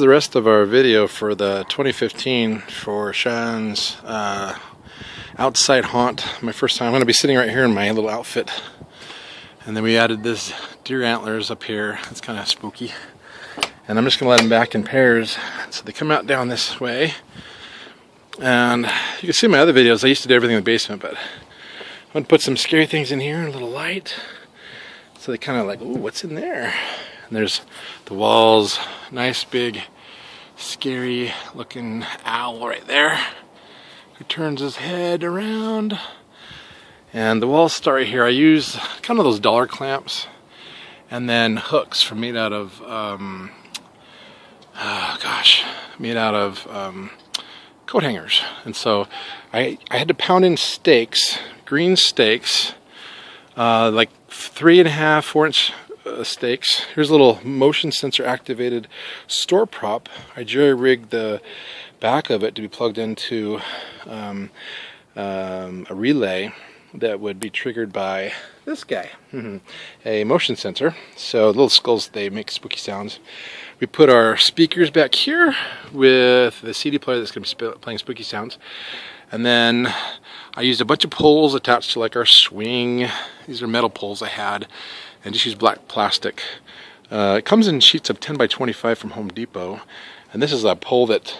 The rest of our video for the 2015 for Sean's outside haunt. My first time. I'm going to be sitting right here in my little outfit. And then we added this deer antlers up here. It's kind of spooky. And I'm just going to let them back in pairs. So they come out down this way. And you can see my other videos. I used to do everything in the basement, but I'm going to put some scary things in here, a little light. So they kind of like, ooh, what's in there? And there's the walls, nice big scary looking owl right there who turns his head around. And the walls start right here. I use kind of those dollar clamps and then hooks made out of coat hangers. And so I had to pound in stakes, green stakes, like 3.5, 4-inch stakes. Here's a little motion sensor activated store prop. I jury rigged the back of it to be plugged into a relay that would be triggered by this guy, a motion sensor. So little skulls, they make spooky sounds. We put our speakers back here with the CD player that's going to be playing spooky sounds. And then I used a bunch of poles attached to like our swing. These are metal poles I had, and just use black plastic. It comes in sheets of 10 by 25 from Home Depot. And this is a pole that,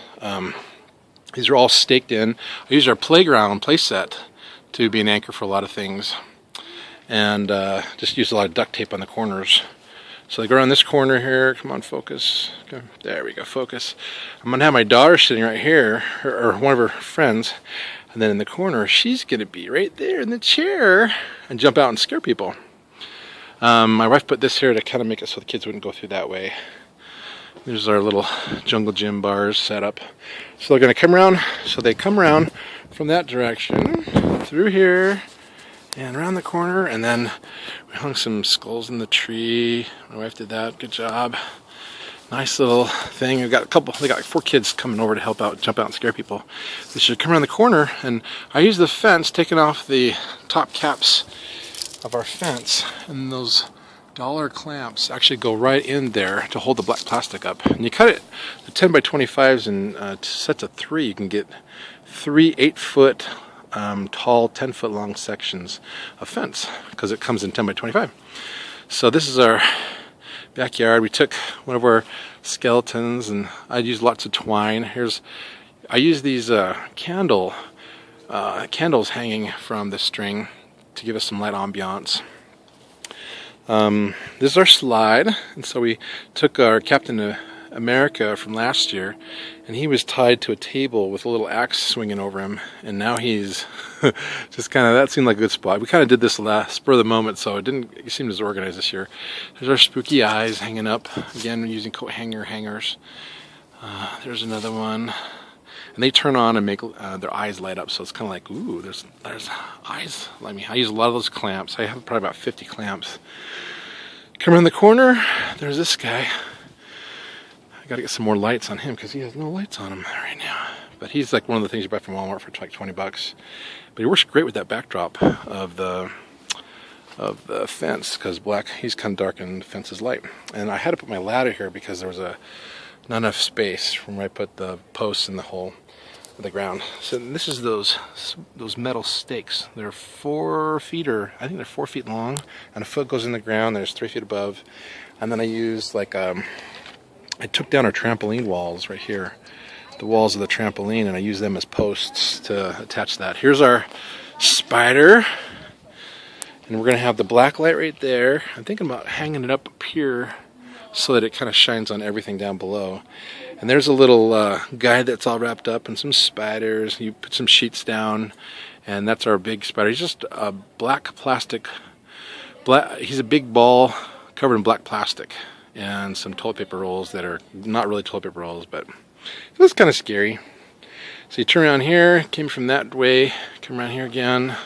these are all staked in. I used our playground play set to be an anchor for a lot of things. And just used a lot of duct tape on the corners. So they go around this corner here. Come on, focus. Okay. There we go, focus. I'm going to have my daughter sitting right here, or one of her friends. And then in the corner, she's going to be right there in the chair and jump out and scare people. My wife put this here to kind of make it so the kids wouldn't go through that way. There's our little jungle gym bars set up. So they're going to come around. So they come around from that direction, through here, and around the corner, and then we hung some skulls in the tree. My wife did that. Good job. Nice little thing. They got like 4 kids coming over to help out, jump out and scare people. They should come around the corner, and I used the fence, taking off the top caps of our fence, and those dollar clamps actually go right in there to hold the black plastic up. And you cut it, the 10 by 25s in sets of 3. You can get 3 8-foot tall, 10-foot long sections of fence, because it comes in 10 by 25. So this is our backyard. We took one of our skeletons, and I used lots of twine. I use these candles hanging from the string to give us some light ambiance. This is our slide, and so we took our Captain America from last year, and he was tied to a table with a little axe swinging over him, and now he's just kind of, that seemed like a good spot. We kind of did this last spur of the moment, so it seemed as organized this year. There's our spooky eyes hanging up, again using coat hangers. There's another one, and they turn on and make their eyes light up, so it's kind of like, ooh, there's eyes. I use a lot of those clamps. I have probably about 50 clamps. Come around the corner, there's this guy. I gotta get some more lights on him because he has no lights on him right now. But he's like one of the things you buy from Walmart for like 20 bucks. But he works great with that backdrop of the fence, because he's kind of dark and the fence is light. And I had to put my ladder here because there was not enough space from where I put the posts in the hole of the ground. So this is those metal stakes. They're 4 feet, or I think they're 4 feet long, and a foot goes in the ground. There's 3 feet above. And then I used like I took down our trampoline walls right here, the walls of the trampoline, and I used them as posts to attach that. Here's our spider, and we're going to have the black light right there. I'm thinking about hanging it up here so that it kind of shines on everything down below. And there's a little guide that's all wrapped up in some spiders. You put some sheets down, and that's our big spider. He's just a black plastic. He's a big ball covered in black plastic, and some toilet paper rolls that are not really toilet paper rolls, but it was kind of scary. So you turn around here, came from that way, come around here again,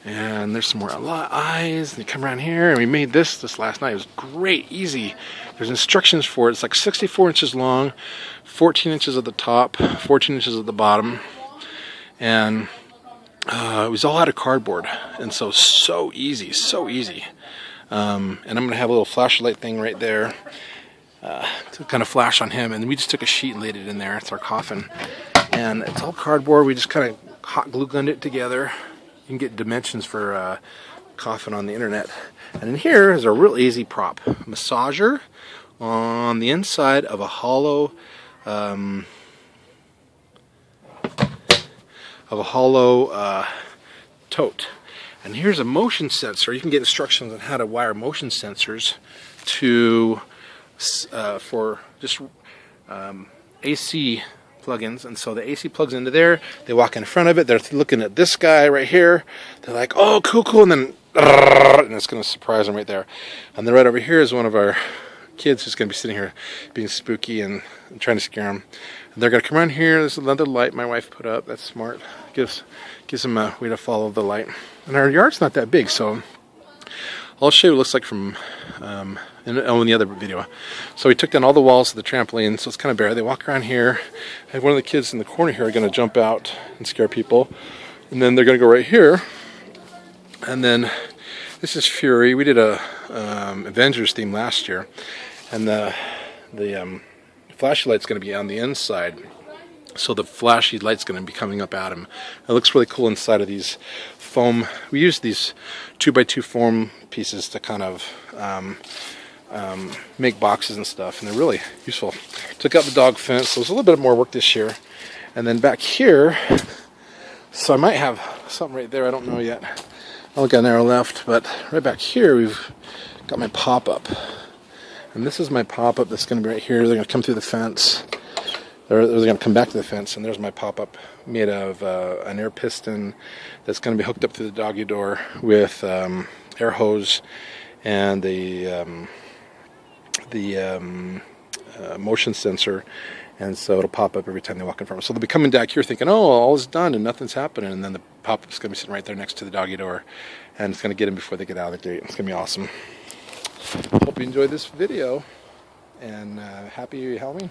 and there's some more eyes, and you come around here, and we made this last night. It was great, easy. There's instructions for it. It's like 64 inches long, 14 inches at the top, 14 inches at the bottom, and it was all out of cardboard, and so easy, so easy. And I'm going to have a little flashlight thing right there. to kind of flash on him, and we just took a sheet and laid it in there. It's our coffin, and it's all cardboard. We just kind of hot glue gunned it together. You can get dimensions for coffin on the internet. And in here is a real easy prop, massager on the inside of a hollow tote. And here's a motion sensor. You can get instructions on how to wire motion sensors to for just AC plugins. And so the AC plugs into there. They walk in front of it. They're looking at this guy right here. They're like, "Oh, cool, cool!" And then, and it's going to surprise them right there. And then right over here is one of our kids who's going to be sitting here being spooky and trying to scare them. And they're going to come around here. There's another light my wife put up. That's smart. Gives them a way to follow the light. And our yard's not that big, so I'll show you what it looks like from in the other video. So we took down all the walls of the trampoline, so it's kind of bare. They walk around here, and one of the kids in the corner here are going to jump out and scare people. And then they're going to go right here. And then this is Fury. We did a Avengers theme last year, and the flashy light's going to be on the inside. So the flashy light's going to be coming up at him. It looks really cool inside of these foam. We use these 2x2 foam pieces to kind of make boxes and stuff, and they're really useful. Took out the dog fence, so it was a little bit more work this year. And then back here, so I might have something right there, I don't know yet. I'll look at an arrow left, but right back here we've got my pop-up. And this is my pop-up that's going to be right here. They're going to come through the fence. They're going to come back to the fence, and there's my pop-up made of an air piston that's going to be hooked up to the doggy door with air hose and the motion sensor, and so it'll pop up every time they walk in front of us. So they'll be coming back here thinking, "Oh, all is done and nothing's happening," and then the pop-up's going to be sitting right there next to the doggy door, and it's going to get them before they get out of the gate. It's going to be awesome. Hope you enjoyed this video, and happy Halloween.